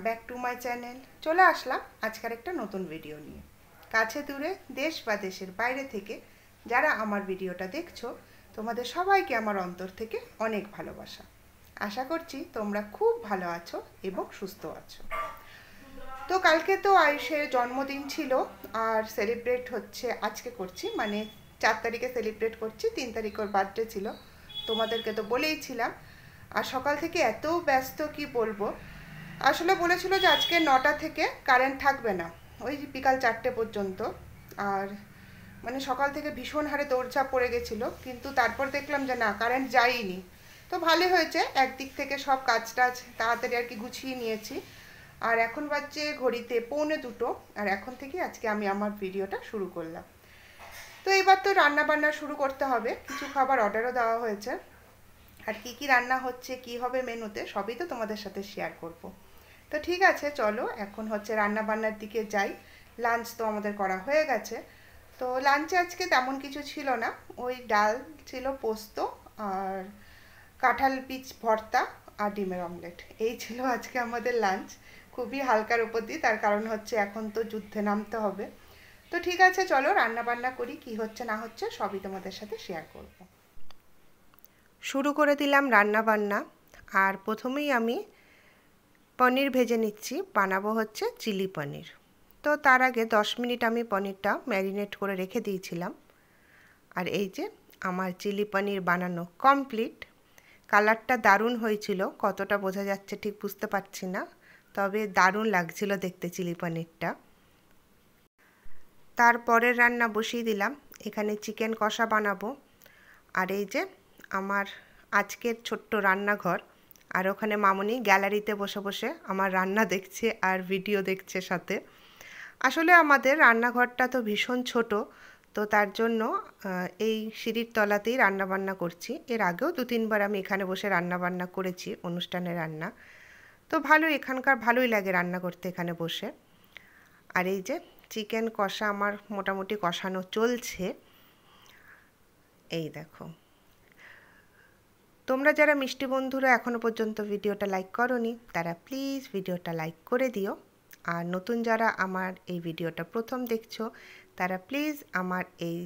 Back to my channel. চলে আসলাম আজকের একটা নতুন ভিডিও নিয়ে। কাছে দূরে দেশ বা দেশের বাইরে থেকে যারা আমার ভিডিওটা দেখছো, তোমাদের সবাইকে আমার অন্তর থেকে অনেক ভালোবাসা। আশা করছি তোমরা খুব ভালো আছো এবং সুস্থ আছো। তো কালকে তো আয়ুষের জন্মদিন ছিল, আর সেলিব্রেট হচ্ছে আজকে করছি, মানে 4 তারিখে সেলিব্রেট করছি, 3 তারিখ ওর বার্থডে ছিল, তোমাদেরকে তো বলেইছিলাম। আর সকাল থেকে এত ব্যস্ত কি বলবো। আসলে বলেছিল যে আজকে 9টা থেকে কারেন্ট থাকবে না, ওই বিকাল 4টে পর্যন্ত। আর মানে সকাল থেকে ভীষণ হারে দৌড়ঝাঁপ পড়ে গেছিলো, কিন্তু তারপর দেখলাম যে না, কারেন্ট যায়নি। তো ভালো হয়েছে, একদিক থেকে সব কাজ টাজ তাড়াতাড়ি আর কি গুছিয়ে নিয়েছি। আর এখন বাজছে ঘড়িতে 1:45, আর এখন থেকে আজকে আমি আমার ভিডিওটা শুরু করলাম। তো এবার তো রান্না বান্না শুরু করতে হবে, কিছু খাবার অর্ডারও দেওয়া হয়েছে। আর কি কি রান্না হচ্ছে, কি হবে মেনুতে, সবই তো তোমাদের সাথে শেয়ার করব। তো ঠিক আছে, চলো এখন হচ্ছে রান্না বান্নার দিকে যাই। লাঞ্চ তো আমাদের করা হয়ে গেছে। তো লাঞ্চে আজকে তেমন কিছু ছিল না, ওই ডাল ছিল, পোস্ত আর কাঁঠাল বীজ ভর্তা আর ডিমের অমলেট, এই ছিল আজকে আমাদের লাঞ্চ। খুবই হালকার উপর দিয়ে, তার কারণ হচ্ছে এখন তো যুদ্ধে নামতে হবে। তো ঠিক আছে, চলো রান্না বান্না করি, কি হচ্ছে না হচ্ছে সবই তোমাদের সাথে শেয়ার করব। শুরু করে দিলাম রান্না বান্না। আর প্রথমেই আমি পনির ভেজে নিচ্ছি, বানাবো হচ্ছে চিলি পনির। তো তার আগে 10 মিনিট আমি পনিরটা ম্যারিনেট করে রেখে দিয়েছিলাম। আর এই যে আমার চিলি পনির বানানো কমপ্লিট। কালারটা দারুণ হয়েছিল, কতটা বোঝা যাচ্ছে ঠিক বুঝতে পারছি না, তবে দারুণ লাগছিল দেখতে চিলি পনিরটা। তারপরের রান্না বসিয়ে দিলাম, এখানে চিকেন কষা বানাবো। আর এই যে আমার আজকের ছোট্ট রান্নাঘর, আর ওখানে মামনি গ্যালারিতে বসে বসে আমার রান্না দেখছে আর ভিডিও দেখছে সাথে। আসলে আমাদের রান্নাঘরটা তো ভীষণ ছোট, তো তার জন্য এই সিঁড়ির তলাতেই রান্নাবান্না করছি। এর আগেও 2-3 বার আমি এখানে বসে রান্নাবান্না করেছি, অনুষ্ঠানের রান্না। তো ভালো, এখানকার ভালোই লাগে রান্না করতে এখানে বসে। আর এই যে চিকেন কষা আমার মোটামুটি কষানো চলছে, এই দেখো। তোমরা যারা মিষ্টি বন্ধুরা এখনও পর্যন্ত ভিডিওটা লাইক করোনি, তারা প্লিজ ভিডিওটা লাইক করে দিও। আর নতুন যারা আমার এই ভিডিওটা প্রথম দেখছো, তারা প্লিজ আমার এই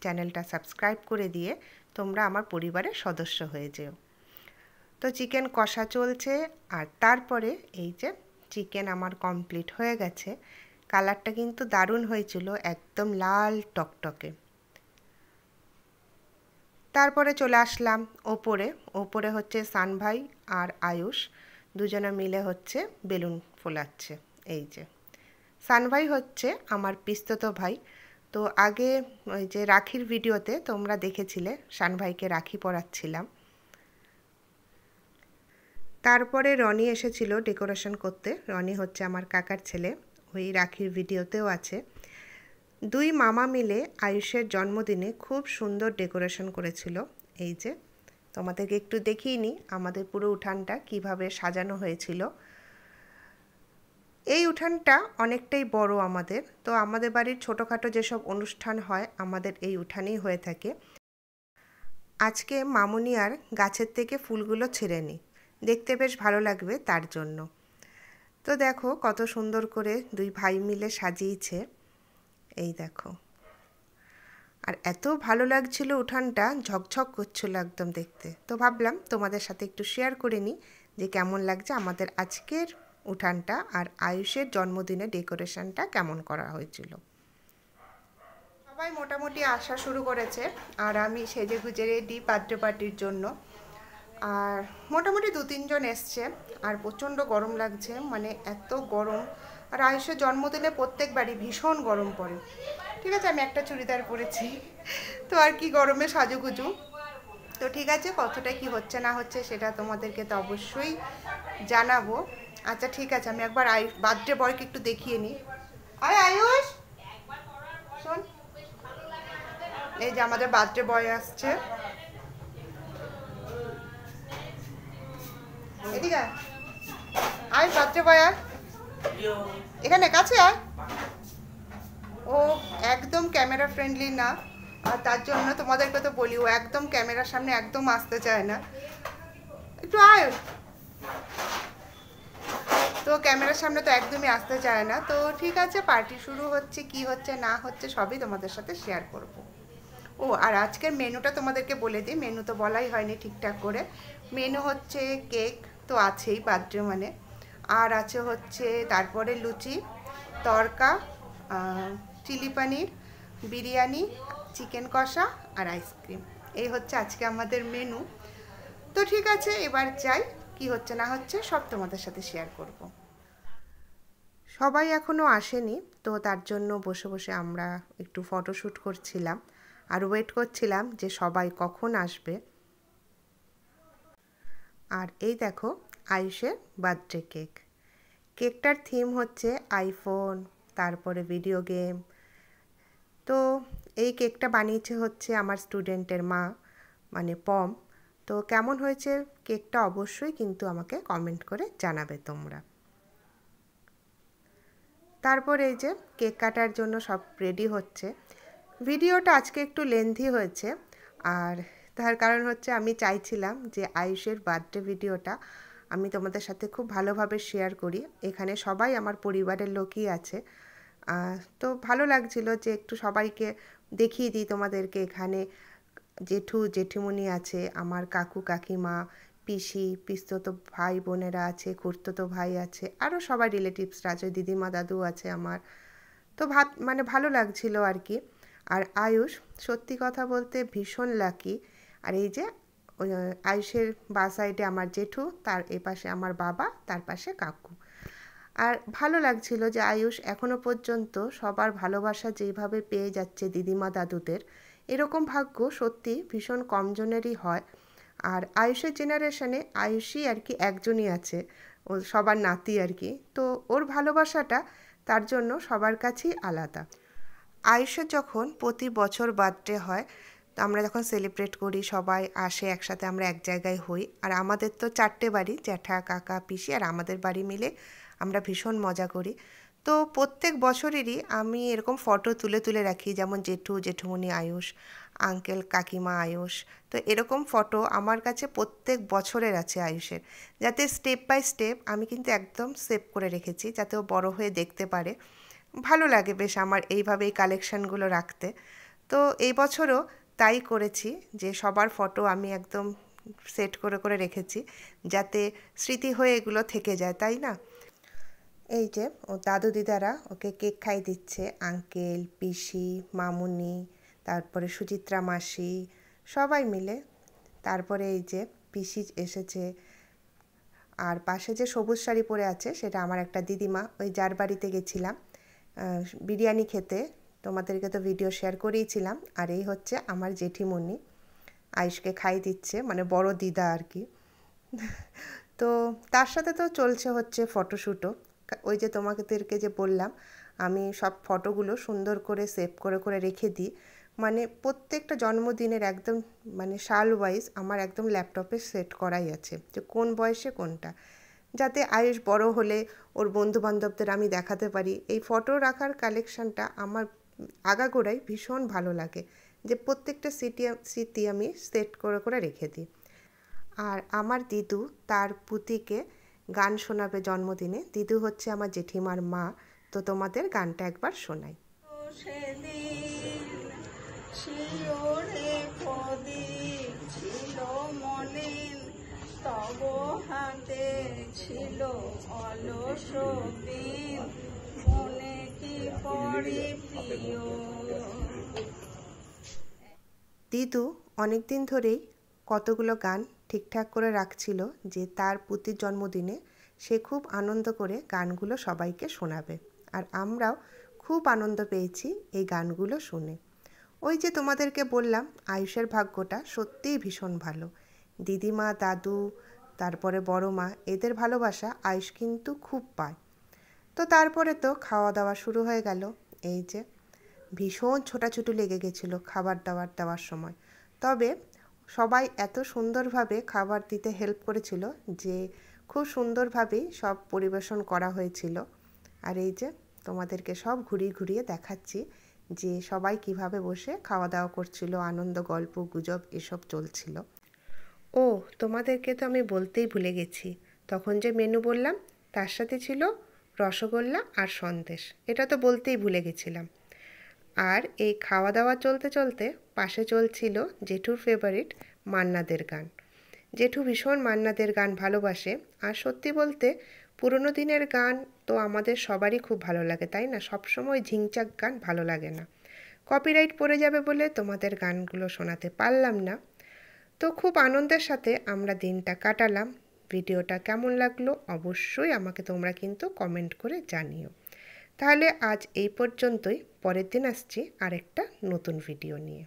চ্যানেলটা সাবস্ক্রাইব করে দিয়ে তোমরা আমার পরিবারের সদস্য হয়ে যেও। তো চিকেন কষা চলছে, আর তারপরে এই যে চিকেন আমার কমপ্লিট হয়ে গেছে। কালারটা কিন্তু দারুণ হয়েছিল, একদম লাল টকটকে। তারপরে চলে আসলাম ওপরে হচ্ছে সানভাই আর আয়ুষ দুজনে মিলে হচ্ছে বেলুন ফোলাচ্ছে। এই যে সানভাই হচ্ছে আমার পিস্ততো ভাই। তো আগে ওই যে রাখির ভিডিওতে তোমরা দেখেছিলে সানভাইকে রাখি পরাচ্ছিলাম। তারপরে রনি এসেছিল ডেকোরেশন করতে। রনি হচ্ছে আমার কাকার ছেলে, ওই রাখির ভিডিওতেও আছে। 2 মামা মিলে আয়ুষের জন্মদিনে খুব সুন্দর ডেকোরেশন করেছিল। এই যে তোমাদেরকে একটু দেখিয়ে নিই আমাদের পুরো উঠানটা কিভাবে সাজানো হয়েছিল। এই উঠানটা অনেকটাই বড় আমাদের, তো আমাদের বাড়ির ছোটোখাটো যেসব অনুষ্ঠান হয় আমাদের এই উঠানেই হয়ে থাকে। আজকে মামুনি আর গাছের থেকে ফুলগুলো ছেড়ে নিই, দেখতে বেশ ভালো লাগবে তার জন্য। তো দেখো কত সুন্দর করে 2 ভাই মিলে সাজিয়েছে, এই দেখো। আর এত ভালো লাগছিল, উঠানটা ঝকঝক করছিল একদম দেখতে। তো ভাবলাম তোমাদের সাথে একটু শেয়ার করে নিই যে কেমন লাগছে আমাদের আজকের উঠানটা, আর আয়ুষের জন্মদিনে ডেকোরেশনটা কেমন করা হয়েছিল। সবাই মোটামুটি আসা শুরু করেছে, আর আমি সেজে গুজে রেডি বার্থডে পার্টির জন্য। আর মোটামুটি 2-3 জন এসছে, আর প্রচণ্ড গরম লাগছে, মানে এত গরম। আর আয়ুষের জন্মদিনে প্রত্যেকবারই ভীষণ গরম পড়ে। ঠিক আছে, আমি একটা চুড়িদার পরেছি, তো আর কি গরমে সাজুগুজু। তো ঠিক আছে, কতটা কি হচ্ছে না হচ্ছে সেটা তোমাদেরকে তো অবশ্যই জানাবো। আচ্ছা ঠিক আছে, আমি একবার বার্থডে বয়কে একটু দেখিয়ে নিই। আয় আয়ুষ, শোন, এই যে আমাদের বার্থডে বয় আসছে। এদিকে আয়, বার্থডে বয় আর এখানে কাছে আয়। ও একদম ক্যামেরা ফ্রেন্ডলি না, আর তার জন্য তোমাদেরকে তো বলি ও একদম ক্যামেরার সামনে একদম আসতে চায় না। একটু আয়। তো ক্যামেরার সামনে তো একদমই আসতে চায় না। তো ঠিক আছে, পার্টি শুরু হচ্ছে, কি হচ্ছে না হচ্ছে সবই তোমাদের সাথে শেয়ার করব। ও আর আজকের মেনুটা তোমাদেরকে বলে দিই, মেনু তো বলাই হয়নি ঠিকঠাক করে। মেনু হচ্ছে কেক তো আছেই, বার্থডে মানে, আর আছে হচ্ছে তারপরে লুচি, তড়কা, চিলি পনির, বিরিয়ানি, চিকেন কষা আর আইসক্রিম। এই হচ্ছে আজকে আমাদের মেনু। তো ঠিক আছে, এবার যাই, কি হচ্ছে না হচ্ছে সব তোমাদের সাথে শেয়ার করব। সবাই এখনও আসেনি, তো তার জন্য বসে বসে আমরা একটু ফটোশ্যুট করছিলাম আর ওয়েট করছিলাম যে সবাই কখন আসবে। আর এই দেখো আয়ুষের বার্থডে কেক। কেকটার থিম হচ্ছে আইফোন, তারপরে ভিডিও গেম। তো এই কেকটা বানিয়েছে হচ্ছে আমার স্টুডেন্টের মা, মানে পম। তো কেমন হয়েছে কেকটা অবশ্যই কিন্তু আমাকে কমেন্ট করে জানাবে তোমরা। তারপর এই যে কেক কাটার জন্য সব রেডি হচ্ছে। ভিডিওটা আজকে একটু লেন্থি হয়েছে, আর তার কারণ হচ্ছে আমি চাইছিলাম যে আয়ুষের বার্থডে ভিডিওটা আমি তোমাদের সাথে খুব ভালোভাবে শেয়ার করি। এখানে সবাই আমার পরিবারের লোকই আছে, তো ভালো লাগছিল যে একটু সবাইকে দেখিয়ে দিই তোমাদেরকে। এখানে জেঠু জেঠিমণি আছে, আমার কাকু কাকিমা, পিসি পিস্ততো ভাই বোনেরা আছে, খুড়তুতো ভাই আছে, আরও সবাই রিলেটিভসরা আছে, দিদিমা দাদু আছে আমার। তো মানে ভালো লাগছিল আর কি। আর আয়ুষ সত্যি কথা বলতে ভীষণ লাকি। আর এই যে ওই আয়ুষের বাঁ সাইডে আমার জেঠু, তার এপাশে আমার বাবা, তার পাশে কাকু। আর ভালো লাগছিল যে আয়ুষ এখনও পর্যন্ত সবার ভালোবাসা যেইভাবে পেয়ে যাচ্ছে দিদিমা দাদুদের, এরকম ভাগ্য সত্যি ভীষণ কমজনেরই হয়। আর আয়ুষের জেনারেশনে আয়ুষই আর কি একজনই আছে, ও সবার নাতি আর কি। তো ওর ভালোবাসাটা তার জন্য সবার কাছেই আলাদা। আয়ুষের যখন প্রতি বছর বার্থডে হয়, তো আমরা যখন সেলিব্রেট করি সবাই আসে একসাথে, আমরা এক জায়গায় হই। আর আমাদের তো 4টে বাড়ি, জ্যাঠা কাকা পিসি আর আমাদের বাড়ি মিলে আমরা ভীষণ মজা করি। তো প্রত্যেক বছরেরই আমি এরকম ফটো তুলে তুলে রাখি, যেমন জেঠু জেঠুমণি আয়ুষ, আঙ্কেল কাকিমা আয়ুষ। তো এরকম ফটো আমার কাছে প্রত্যেক বছরের আছে আয়ুষের, যাতে স্টেপ বাই স্টেপ আমি কিন্তু একদম সেভ করে রেখেছি, যাতে ও বড় হয়ে দেখতে পারে। ভালো লাগে বেশ আমার এইভাবে এই কালেকশানগুলো রাখতে। তো এই বছরও তাই করেছি, যে সবার ফটো আমি একদম সেট করে করে রেখেছি, যাতে স্মৃতি হয়ে এগুলো থেকে যায়, তাই না? এই যে ও দাদু দিদারা ওকে কেক খাই দিচ্ছে, আঙ্কেল পিসি মামুনি, তারপরে সুচিত্রা মাসি, সবাই মিলে। তারপরে এই যে পিসি এসেছে, আর পাশে যে সবুজ শাড়ি পরে আছে সেটা আমার একটা দিদিমা, ওই যার বাড়িতে গেছিলাম বিরিয়ানি খেতে, তোমাদেরকে তো ভিডিও শেয়ার করেইছিলাম। আর এই হচ্ছে আমার জেঠিমণি, আয়ুষকে খাই দিচ্ছে, মানে বড় দিদা আর কি। তো তার সাথে তো চলছে হচ্ছে ফটোশ্যুটও। ওই যে তোমাদেরকে যে বললাম আমি সব ফটোগুলো সুন্দর করে সেভ করে করে রেখে দিই, মানে প্রত্যেকটা জন্মদিনের একদম মানে সাল ওয়াইজ আমার একদম ল্যাপটপে সেট করাই আছে, যে কোন বয়সে কোনটা, যাতে আয়ুষ বড় হলে ওর বন্ধুবান্ধবদের আমি দেখাতে পারি। এই ফটো রাখার কালেকশানটা আমার আগাগোড়াই ভীষণ ভালো লাগে, যে প্রত্যেকটা স্মৃতি আমি সেট করে করে রেখে দিই। আর আমার দিদু তার পুতিকে গান শোনাবে জন্মদিনে। দিদু হচ্ছে আমার জেঠিমার মা, তো তোমাদের গানটা একবার শোনাই। তব হাতে ছিল অলস দিন, মনে কি পড়ে প্রিয়। দিদু অনেক দিন ধরেই কতগুলো গান ঠিকঠাক করে রাখছিল, যে তার পুতির জন্মদিনে সে খুব আনন্দ করে গানগুলো সবাইকে শোনাবে। আর আমরাও খুব আনন্দ পেয়েছি এই গানগুলো শুনে। ওই যে তোমাদেরকে বললাম আয়ুষের ভাগ্যটা সত্যিই ভীষণ ভালো। দিদিমা দাদু তারপরে বড় মা, এদের ভালোবাসা আয়ুষ কিন্তু খুব পায়। তো তারপরে তো খাওয়া দাওয়া শুরু হয়ে গেল। এই যে ভীষণ ছোটাছুটি লেগে গেছিলো খাবার দাবার দেওয়ার সময়, তবে সবাই এত সুন্দরভাবে খাবার দিতে হেল্প করেছিল যে খুব সুন্দরভাবেই সব পরিবেশন করা হয়েছিল। আর এই যে তোমাদেরকে সব ঘুরিয়ে ঘুরিয়ে দেখাচ্ছি যে সবাই কিভাবে বসে খাওয়া দাওয়া করছিল, আনন্দ গল্প গুজব এসব চলছিল। ও তোমাদেরকে তো আমি বলতেই ভুলে গেছি, তখন যে মেনু বললাম তার সাথে ছিল রসগোল্লা আর সন্দেশ, এটা তো বলতেই ভুলে গেছিলাম। আর এই খাওয়া দাওয়া চলতে চলতে পাশে চলছিল জেঠুর ফেভারিট মান্নাদের গান। জেঠু ভীষণ মান্নাদের গান ভালোবাসে। আর সত্যি বলতে পুরোনো দিনের গান তো আমাদের সবারই খুব ভালো লাগে, তাই না? সবসময় ঝিংচাক গান ভালো লাগে না। কপিরাইট পড়ে যাবে বলে তোমাদের গানগুলো শোনাতে পারলাম না। তো খুব আনন্দের সাথে আমরা দিনটা কাটালাম। ভিডিওটা কেমন লাগলো অবশ্যই আমাকে তোমরা কিন্তু কমেন্ট করে জানিও। তাহলে আজ এই পর্যন্তই, পরের দিন আসছি আরেকটা নতুন ভিডিও নিয়ে।